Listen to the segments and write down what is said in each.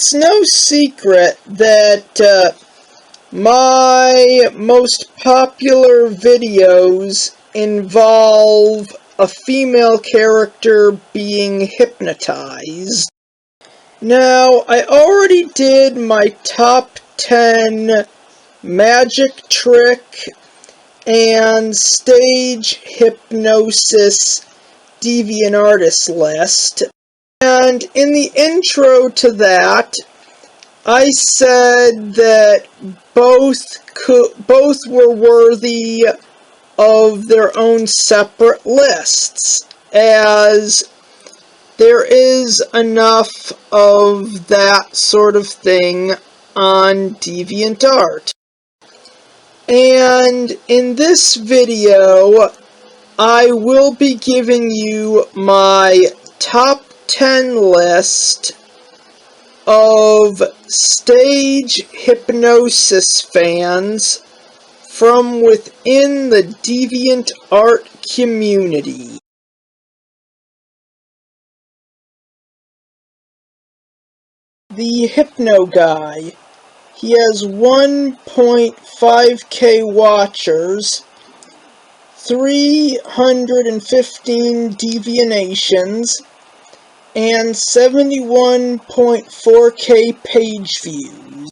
It's no secret that my most popular videos involve a female character being hypnotized. Now, I already did my top 10 magic trick and stage hypnosis deviantartists list. And in the intro to that, I said that both were worthy of their own separate lists, as there is enough of that sort of thing on DeviantArt. And in this video, I will be giving you my top 10 list of stage hypnosis fans from within the DeviantArt community. The Hypno Guy. He has 1.5k watchers, 315 deviations, and 71.4k page views.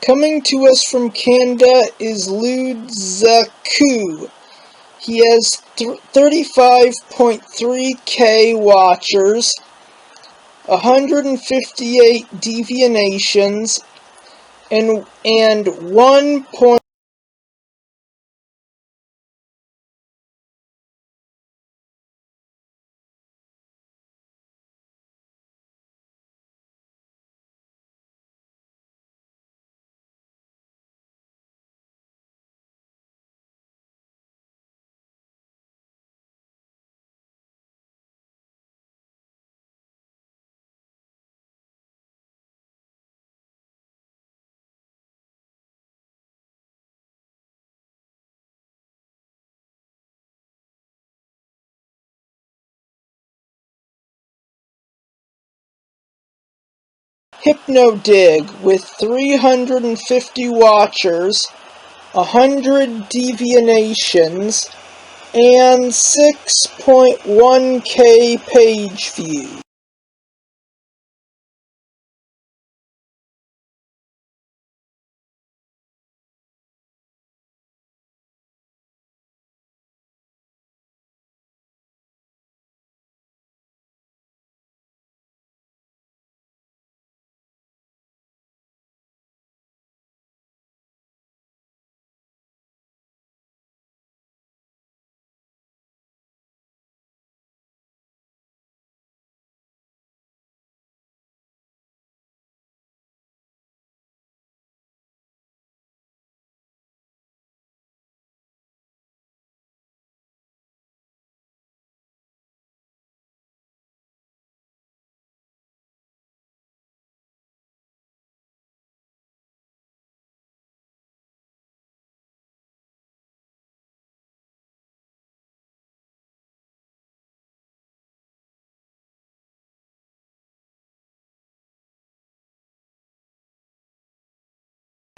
Coming to us from Canada is Ludzaku. He has 35.3k watchers, 158 deviations, and 1. Hypno Dig with 350 watchers, 100 deviations, and 6.1k page views.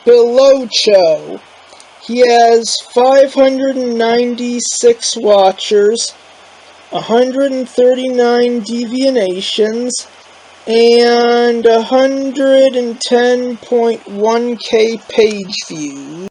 Belocho. He has 596 watchers, 139 deviations, and 110.1k page views.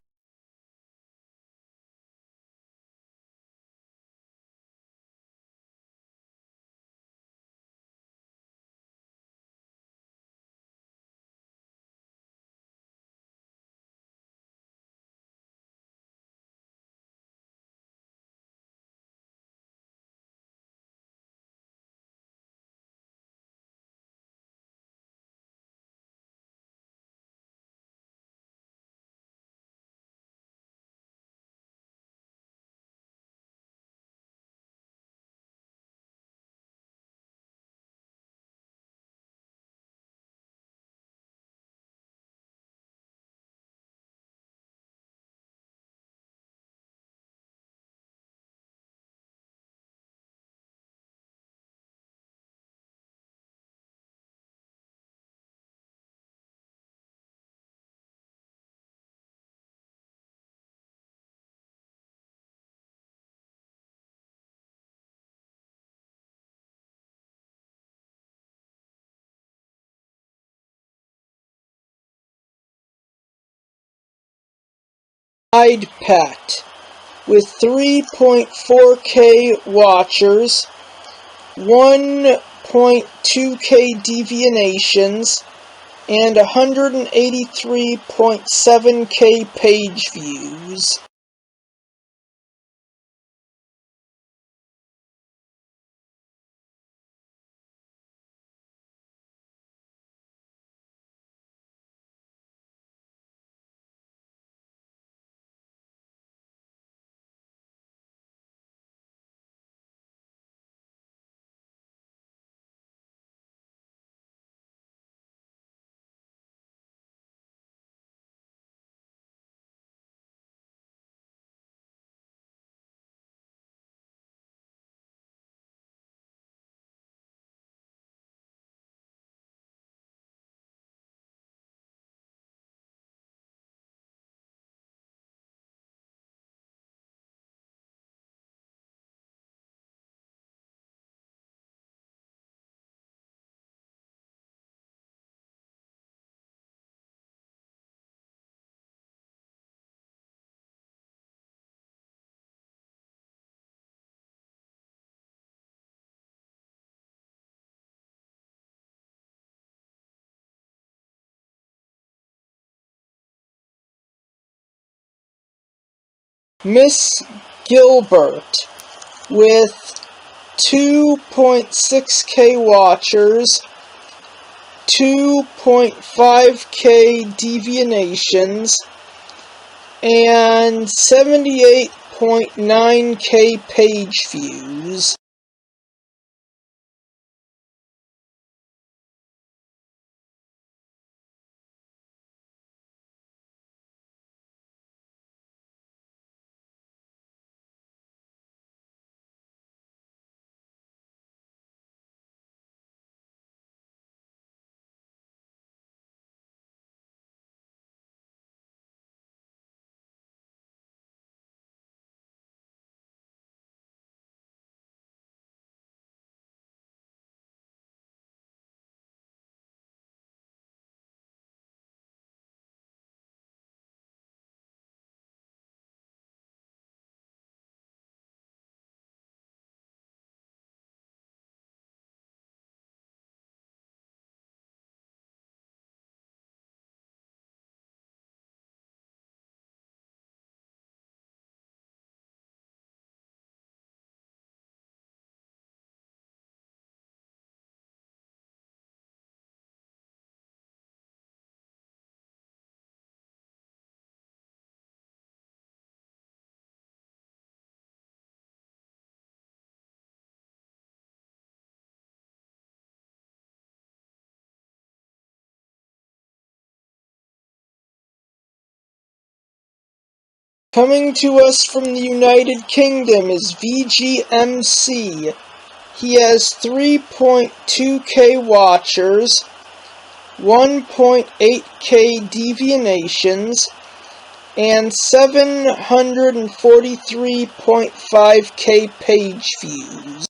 Pied Pet with 3.4K watchers, 1.2K devianations, and 183.7K page views. Miss Gilbert with 2.6K watchers, 2.5K devianations, and 78.9K page views. Coming to us from the United Kingdom is VGMC. He has 3.2K watchers, 1.8K devianations, and 743.5K page views.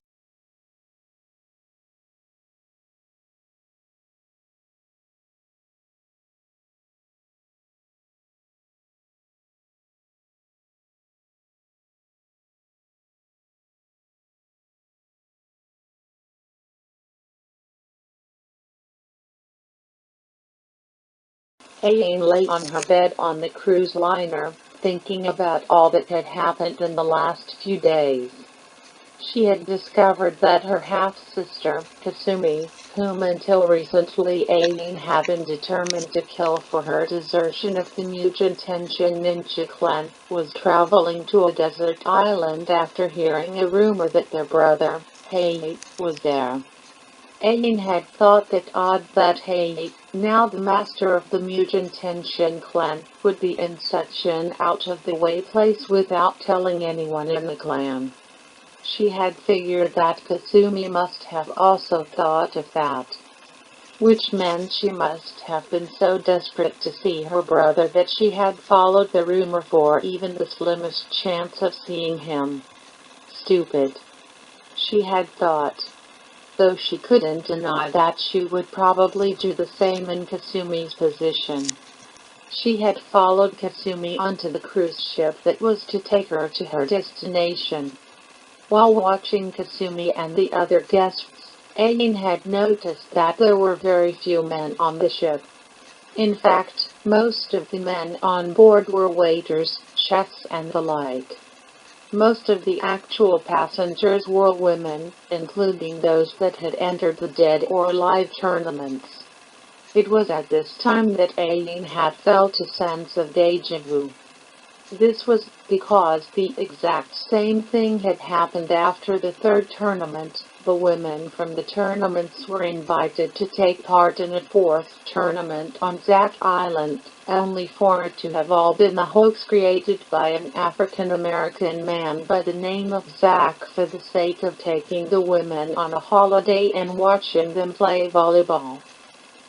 Elaine lay on her bed on the cruise liner, thinking about all that had happened in the last few days. She had discovered that her half-sister, Kasumi, whom until recently Elaine had been determined to kill for her desertion of the Mugen Tenshin ninja clan, was traveling to a desert island after hearing a rumor that their brother, Heiei, was there. Ain had thought it odd that Heiei, now the master of the Mugen Tenshin clan, would be in such an out-of-the-way place without telling anyone in the clan. She had figured that Kasumi must have also thought of that, which meant she must have been so desperate to see her brother that she had followed the rumor for even the slimmest chance of seeing him. Stupid, she had thought, though she couldn't deny that she would probably do the same in Kasumi's position. She had followed Kasumi onto the cruise ship that was to take her to her destination. While watching Kasumi and the other guests, Ain had noticed that there were very few men on the ship. In fact, most of the men on board were waiters, chefs and the like. Most of the actual passengers were women, including those that had entered the Dead or Alive tournaments. It was at this time that Ain had felt a sense of déjà vu. This was because the exact same thing had happened after the third tournament. The women from the tournaments were invited to take part in a fourth tournament on Zack Island, only for it to have all been a hoax created by an African-American man by the name of Zack for the sake of taking the women on a holiday and watching them play volleyball.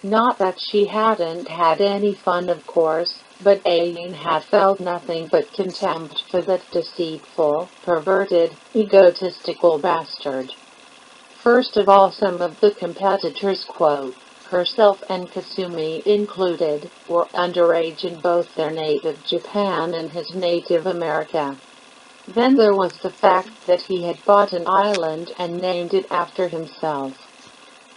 Not that she hadn't had any fun, of course, but Ain had felt nothing but contempt for that deceitful, perverted, egotistical bastard. First of all, some of the competitors, quote, herself and Kasumi included, were underage in both their native Japan and his native America. Then there was the fact that he had bought an island and named it after himself.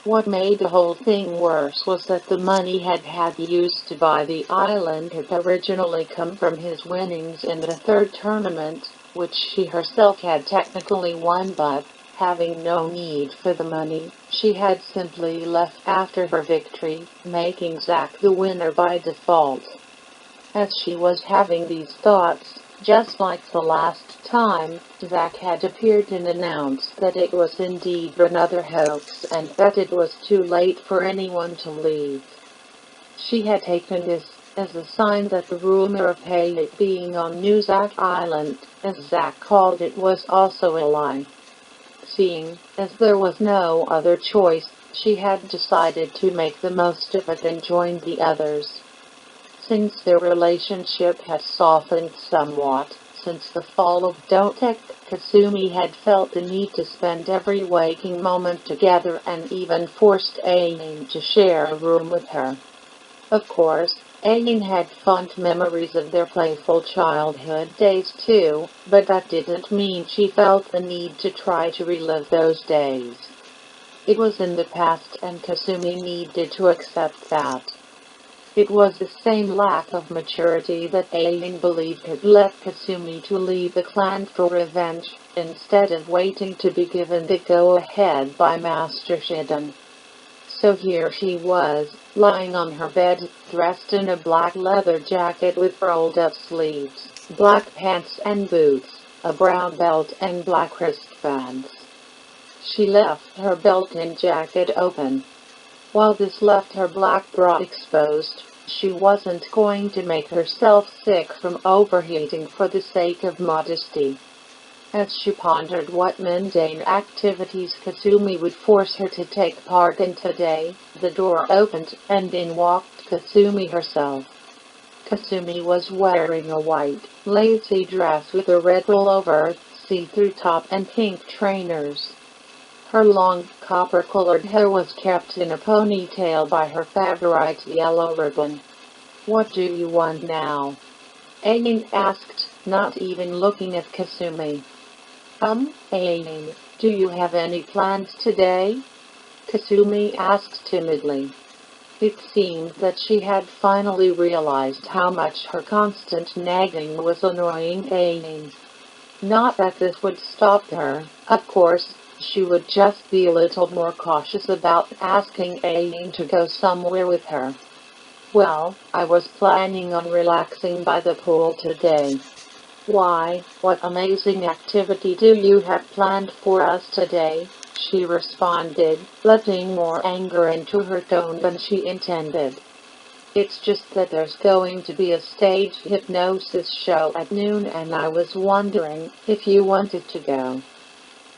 What made the whole thing worse was that the money had used to buy the island had originally come from his winnings in the third tournament, which she herself had technically won, but, having no need for the money, she had simply left after her victory, making Zack the winner by default. As she was having these thoughts, just like the last time, Zack had appeared and announced that it was indeed another hoax and that it was too late for anyone to leave. She had taken this as a sign that the rumor of Hayek being on New Zack Island, as Zack called it, was also a lie. Seeing as there was no other choice, she had decided to make the most of it and join the others. Since their relationship had softened somewhat since the fall of Dotek, Kasumi had felt the need to spend every waking moment together and even forced Ain to share a room with her. Of course, Ain had fond memories of their playful childhood days too, but that didn't mean she felt the need to try to relive those days. It was in the past and Kasumi needed to accept that. It was the same lack of maturity that Ain believed had led Kasumi to leave the clan for revenge, instead of waiting to be given the go-ahead by Master Shiden. So here she was, lying on her bed, dressed in a black leather jacket with rolled-up sleeves, black pants and boots, a brown belt and black wristbands. She left her belt and jacket open. While this left her black bra exposed, she wasn't going to make herself sick from overheating for the sake of modesty. As she pondered what mundane activities Kasumi would force her to take part in today, the door opened and in walked Kasumi herself. Kasumi was wearing a white, lacy dress with a red pullover, see-through top and pink trainers. Her long, copper-colored hair was kept in a ponytail by her favorite yellow ribbon. "What do you want now?" Ain asked, not even looking at Kasumi. Ain, do you have any plans today?" Kasumi asked timidly. It seemed that she had finally realized how much her constant nagging was annoying Ain. Not that this would stop her, of course. She would just be a little more cautious about asking Ain to go somewhere with her. "Well, I was planning on relaxing by the pool today." "Why, what amazing activity do you have planned for us today?" she responded, letting more anger into her tone than she intended. "It's just that there's going to be a stage hypnosis show at noon and I was wondering if you wanted to go."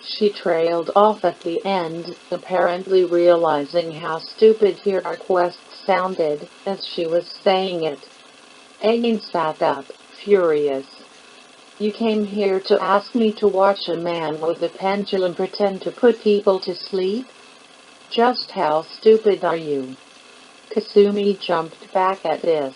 She trailed off at the end, apparently realizing how stupid her request sounded as she was saying it. Ain sat up, furious. "You came here to ask me to watch a man with a pendulum pretend to put people to sleep? Just how stupid are you?" Kasumi jumped back at this.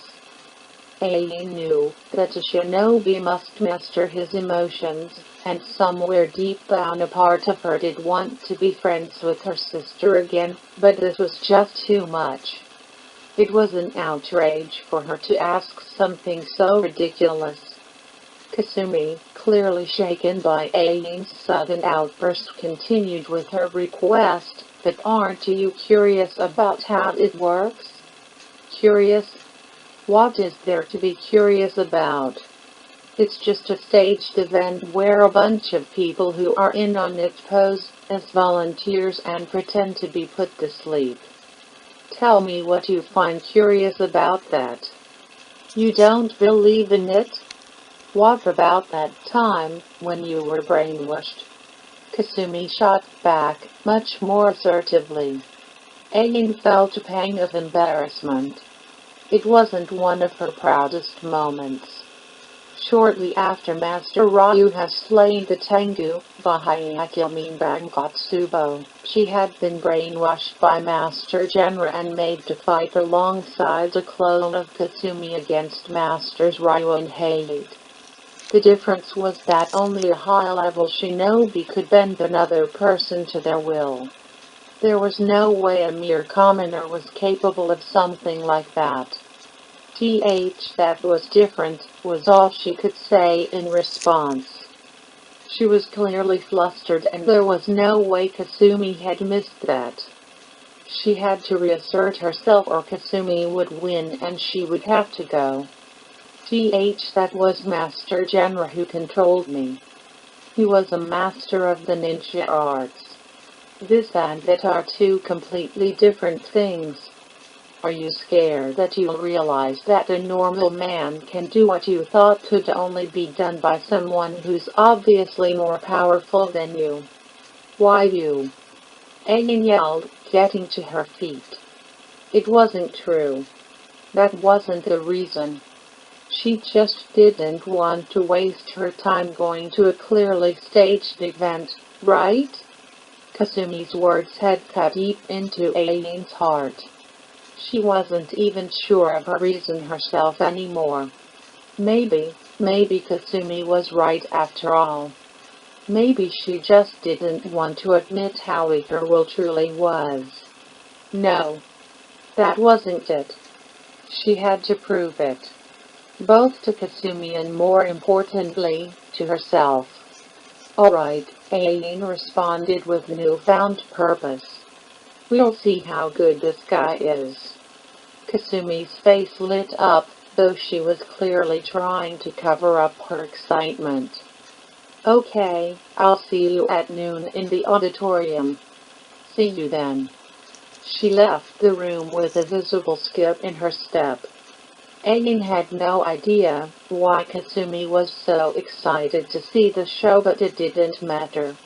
Aang knew that a shinobi must master his emotions, and somewhere deep down a part of her did want to be friends with her sister again, but this was just too much. It was an outrage for her to ask something so ridiculous. Kasumi, clearly shaken by Aang's sudden outburst, continued with her request, "But aren't you curious about how it works?" "Curious? What is there to be curious about? It's just a staged event where a bunch of people who are in on it pose as volunteers and pretend to be put to sleep. Tell me what you find curious about that. You don't believe in it? What about that time when you were brainwashed?" Kasumi shot back, much more assertively. Aang felt a pang of embarrassment. It wasn't one of her proudest moments. Shortly after Master Ryu had slain the Tengu, the Hyakilmin Bangatsubo, she had been brainwashed by Master Genra and made to fight alongside a clone of Kasumi against Masters Ryu and Hate. The difference was that only a high-level shinobi could bend another person to their will. There was no way a mere commoner was capable of something like that. That was different, was all she could say in response. She was clearly flustered, and there was no way Kasumi had missed that. She had to reassert herself or Kasumi would win and she would have to go. That was Master Genra who controlled me. He was a master of the ninja arts. This and that are two completely different things. Are you scared that you'll realize that a normal man can do what you thought could only be done by someone who's obviously more powerful than you? Why you? Aang yelled, getting to her feet. It wasn't true. That wasn't the reason. She just didn't want to waste her time going to a clearly staged event, right? Kasumi's words had cut deep into Aang's heart. She wasn't even sure of her reason herself anymore. Maybe Kasumi was right after all. Maybe she just didn't want to admit how weak her will truly was. No, that wasn't it. She had to prove it. Both to Kasumi and more importantly, to herself. "Alright," Aang responded with newfound purpose. "We'll see how good this guy is." Kasumi's face lit up, though she was clearly trying to cover up her excitement. "Okay, I'll see you at noon in the auditorium." "See you then." She left the room with a visible skip in her step. Aang had no idea why Kasumi was so excited to see the show, but it didn't matter.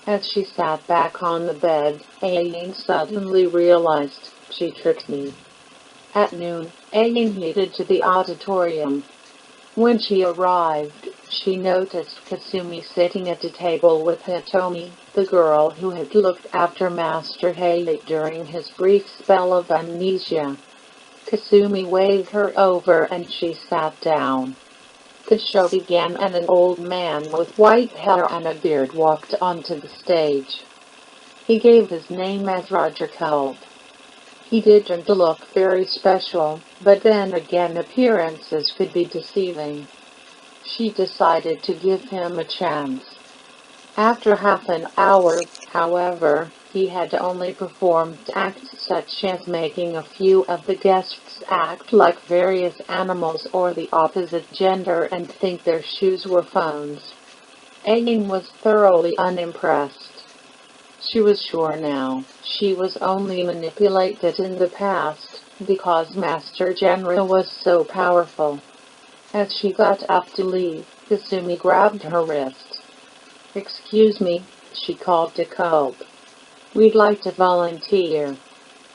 As she sat back on the bed, Aang suddenly realized, she tricked me. At noon, Aang headed to the auditorium. When she arrived, she noticed Kasumi sitting at a table with Hitomi, the girl who had looked after Master Hate during his brief spell of amnesia. Kasumi waved her over and she sat down. The show began and an old man with white hair and a beard walked onto the stage. He gave his name as Roger Culp. He didn't look very special, but then again appearances could be deceiving. She decided to give him a chance. After half an hour, however, he had only performed acts such as making a few of the guests act like various animals or the opposite gender and think their shoes were phones. Aang was thoroughly unimpressed. She was sure now she was only manipulated in the past, because Master Genra was so powerful. As she got up to leave, Kasumi grabbed her wrist. "Excuse me," she called to Culp. "We'd like to volunteer."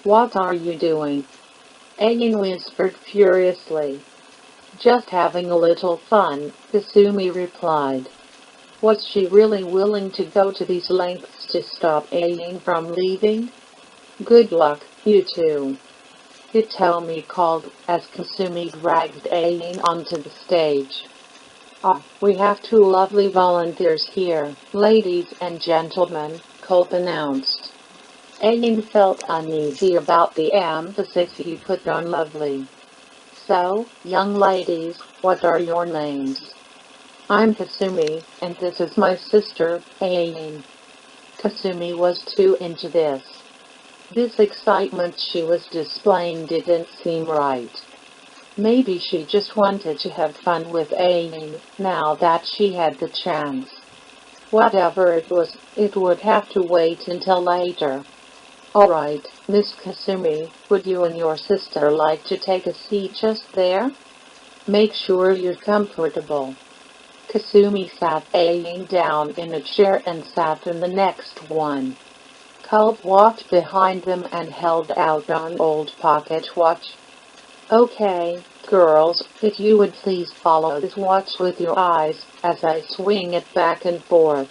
"What are you doing?" Aang whispered furiously. "Just having a little fun," Kasumi replied. Was she really willing to go to these lengths to stop Aang from leaving? "Good luck, you two." Hitomi called as Kasumi dragged Ain onto the stage. "Ah, we have two lovely volunteers here, ladies and gentlemen," Colt announced. Ain felt uneasy about the emphasis he put on lovely. "So, young ladies, what are your names?" "I'm Kasumi, and this is my sister, Ain." Kasumi was too into this. This excitement she was displaying didn't seem right. Maybe she just wanted to have fun with Ain, now that she had the chance. Whatever it was, it would have to wait until later. "Alright, Miss Kasumi, would you and your sister like to take a seat just there? Make sure you're comfortable." Kasumi sat Ain down in a chair and sat in the next one. Colt walked behind them and held out an old pocket watch. "Okay, girls, if you would please follow this watch with your eyes, as I swing it back and forth."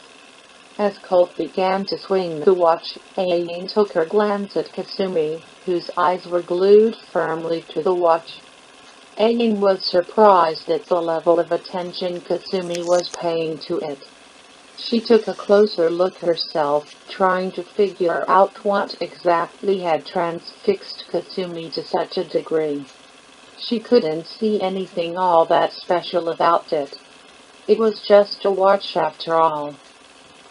As Colt began to swing the watch, Ain took her glance at Kasumi, whose eyes were glued firmly to the watch. Ain was surprised at the level of attention Kasumi was paying to it. She took a closer look herself, trying to figure out what exactly had transfixed Kasumi to such a degree. She couldn't see anything all that special about it. It was just a watch after all.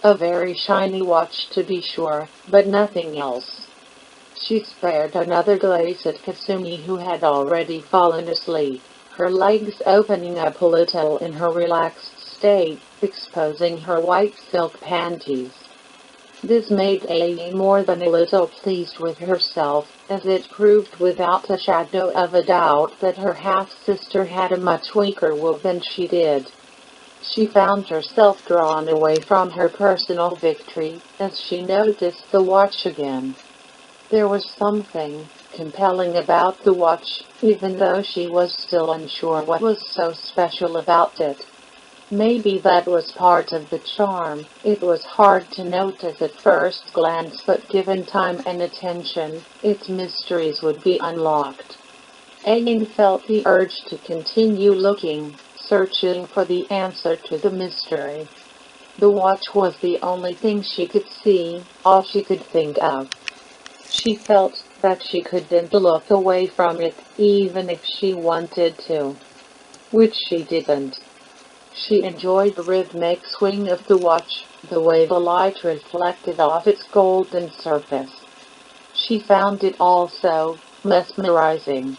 A very shiny watch to be sure, but nothing else. She spared another gaze at Kasumi, who had already fallen asleep, her legs opening up a little in her relaxed state, exposing her white silk panties. This made Ain more than a little pleased with herself, as it proved without a shadow of a doubt that her half-sister had a much weaker will than she did. She found herself drawn away from her personal victory, as she noticed the watch again. There was something compelling about the watch, even though she was still unsure what was so special about it. Maybe that was part of the charm. It was hard to notice at first glance, but given time and attention, its mysteries would be unlocked. Ain felt the urge to continue looking, searching for the answer to the mystery. The watch was the only thing she could see, all she could think of. She felt that she couldn't look away from it, even if she wanted to. Which she didn't. She enjoyed the rhythmic swing of the watch, the way the light reflected off its golden surface. She found it all so mesmerizing.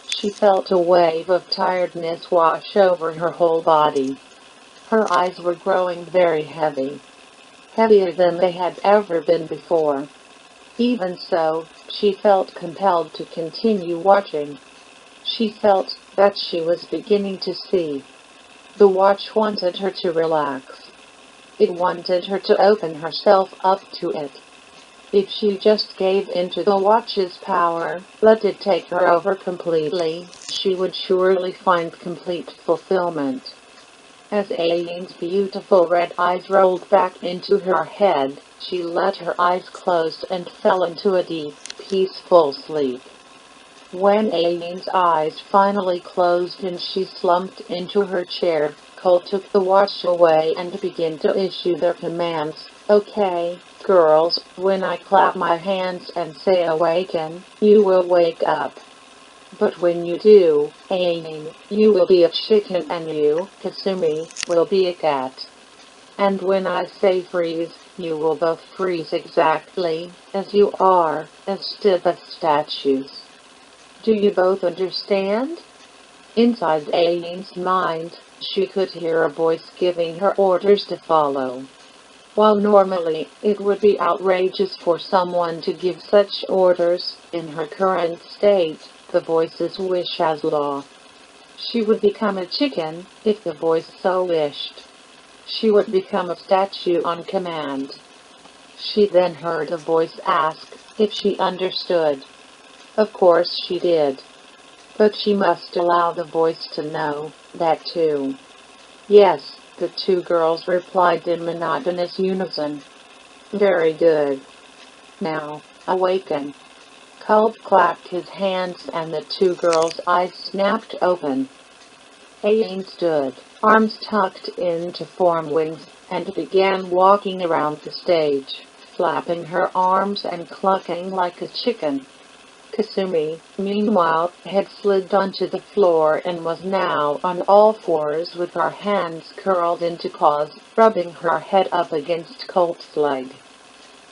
She felt a wave of tiredness wash over her whole body. Her eyes were growing very heavy. Heavier than they had ever been before. Even so, she felt compelled to continue watching. She felt that she was beginning to see. The watch wanted her to relax. It wanted her to open herself up to it. If she just gave in to the watch's power, let it take her over completely, she would surely find complete fulfillment. As Ain's beautiful red eyes rolled back into her head, she let her eyes close and fell into a deep, peaceful sleep. When Ain's eyes finally closed and she slumped into her chair, Cole took the watch away and began to issue their commands. "Okay, girls, when I clap my hands and say awaken, you will wake up. But when you do, Ain, you will be a chicken and you, Kasumi, will be a cat. And when I say freeze, you will both freeze exactly as you are, as stiff as statues. Do you both understand?" Inside Ain's mind, she could hear a voice giving her orders to follow. While normally it would be outrageous for someone to give such orders, in her current state, the voice's wish as law. She would become a chicken, if the voice so wished. She would become a statue on command. She then heard a voice ask if she understood. Of course she did. But she must allow the voice to know that too. "Yes," the two girls replied in monotonous unison. "Very good. Now, awaken." Culp clapped his hands and the two girls' eyes snapped open. Aine stood, arms tucked in to form wings, and began walking around the stage, flapping her arms and clucking like a chicken. Kasumi, meanwhile, had slid onto the floor and was now on all fours with her hands curled into paws, rubbing her head up against Culp's leg.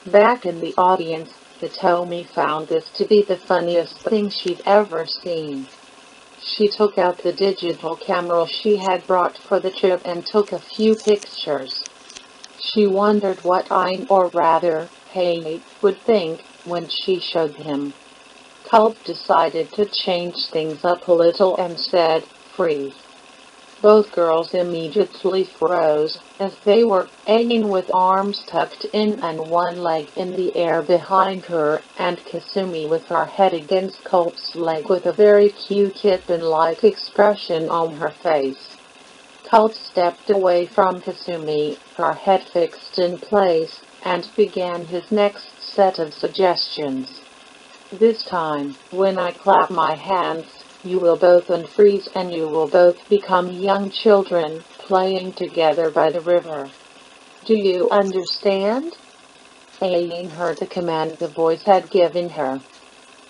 Back in the audience, Hitomi found this to be the funniest thing she'd ever seen. She took out the digital camera she had brought for the trip and took a few pictures. She wondered what Aine, or rather, Heine, would think when she showed him. Culp decided to change things up a little and said, "Freeze." Both girls immediately froze, as they were, Aine with arms tucked in and one leg in the air behind her, and Kasumi with her head against Culp's leg with a very cute kitten-like expression on her face. Culp stepped away from Kasumi, her head fixed in place, and began his next set of suggestions. "This time, when I clap my hands, you will both unfreeze and you will both become young children, playing together by the river. Do you understand?" Aine heard the command the voice had given her.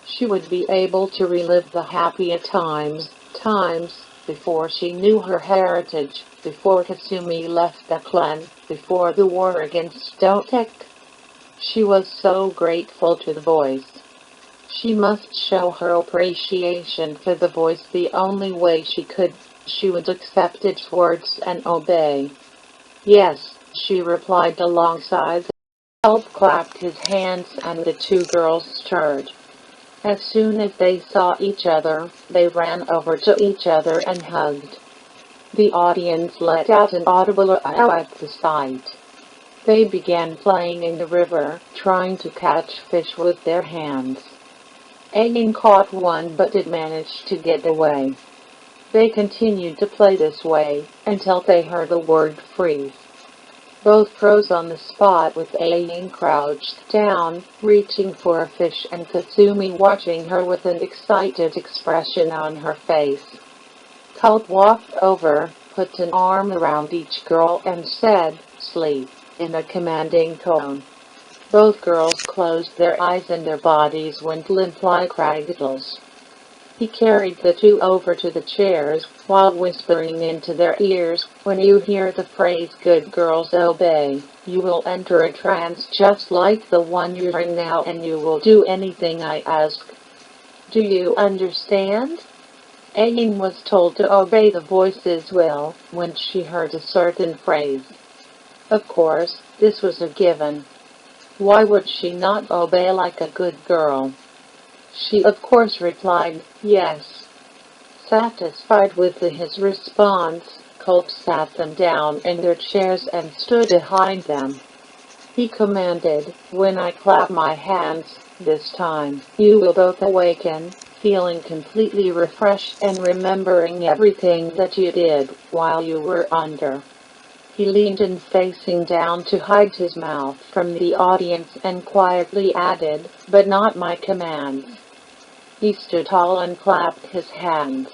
She would be able to relive the happier times before she knew her heritage, before Kasumi left the clan, before the war against Dotek. She was so grateful to the voice. She must show her appreciation for the voice the only way she could. She would accept its words and obey. "Yes," she replied alongside. Culp clapped his hands and the two girls stirred. As soon as they saw each other, they ran over to each other and hugged. The audience let out an audible "ow" at the sight. They began playing in the river, trying to catch fish with their hands. Aine caught one but did manage to get away. They continued to play this way, until they heard the word "freeze." Both froze on the spot with Aine crouched down, reaching for a fish and Kasumi watching her with an excited expression on her face. Culp walked over, put an arm around each girl and said, "Sleep," in a commanding tone. Both girls closed their eyes and their bodies went limp like ragdolls. He carried the two over to the chairs, while whispering into their ears, "When you hear the phrase 'good girls obey,' you will enter a trance just like the one you're in now and you will do anything I ask. Do you understand?" Aine was told to obey the voice's will when she heard a certain phrase. Of course, this was a given. Why would she not obey like a good girl? She of course replied, "Yes." Satisfied with his response, Culp sat them down in their chairs and stood behind them. He commanded, "When I clap my hands, this time, you will both awaken, feeling completely refreshed and remembering everything that you did while you were under." He leaned in facing down to hide his mouth from the audience and quietly added, "But not my commands." He stood tall and clapped his hands.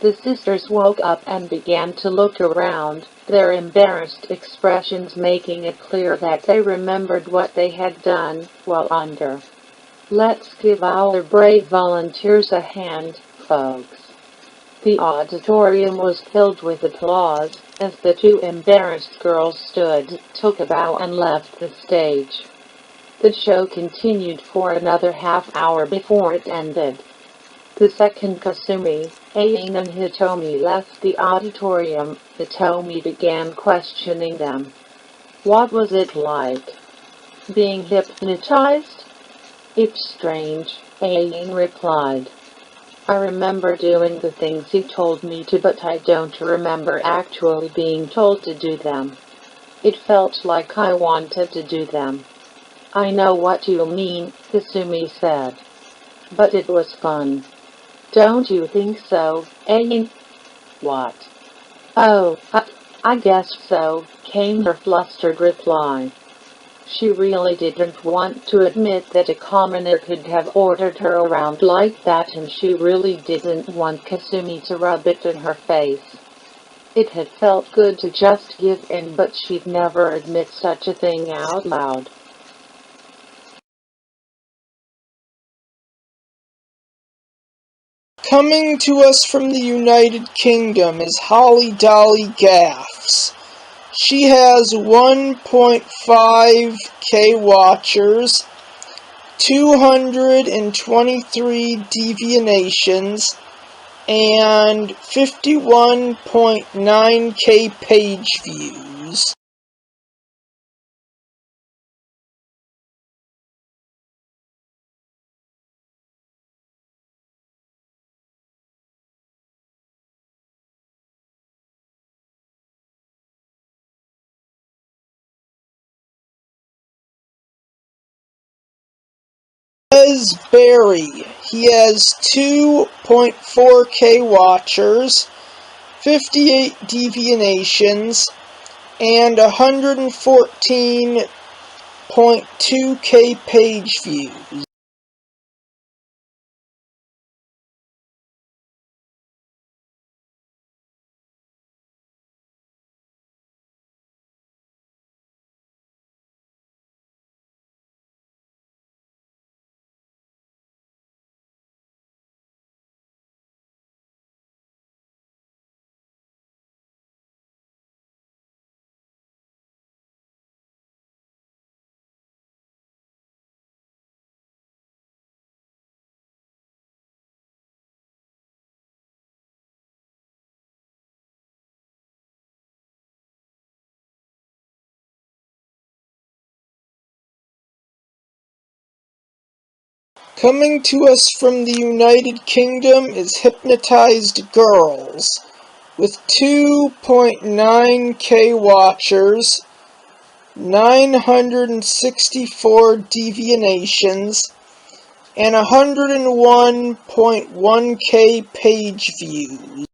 The sisters woke up and began to look around, their embarrassed expressions making it clear that they remembered what they had done while under. "Let's give our brave volunteers a hand, folks." The auditorium was filled with applause, as the two embarrassed girls stood, took a bow and left the stage. The show continued for another half-hour before it ended. The second Kasumi, Aine and Hitomi left the auditorium, Hitomi began questioning them. What was it like? Being hypnotized? It's strange, Aine replied. I remember doing the things he told me to, but I don't remember actually being told to do them. It felt like I wanted to do them. I know what you mean, Kasumi said. But it was fun. Don't you think so, Aine? What? Oh, I guess so, came her flustered reply. She really didn't want to admit that a commoner could have ordered her around like that, and she really didn't want Kasumi to rub it in her face. It had felt good to just give in, but she'd never admit such a thing out loud. Coming to us from the United Kingdom is Holly Dolly Gaffs. She has 1.5k watchers, 223 devianations, and 51.9k page views. Les Berry, he has 2.4k watchers, 58 devianations, and 114.2k page views. Coming to us from the United Kingdom is Hypnotized Girls, with 2.9k watchers, 964 devianations, and 101.1k page views.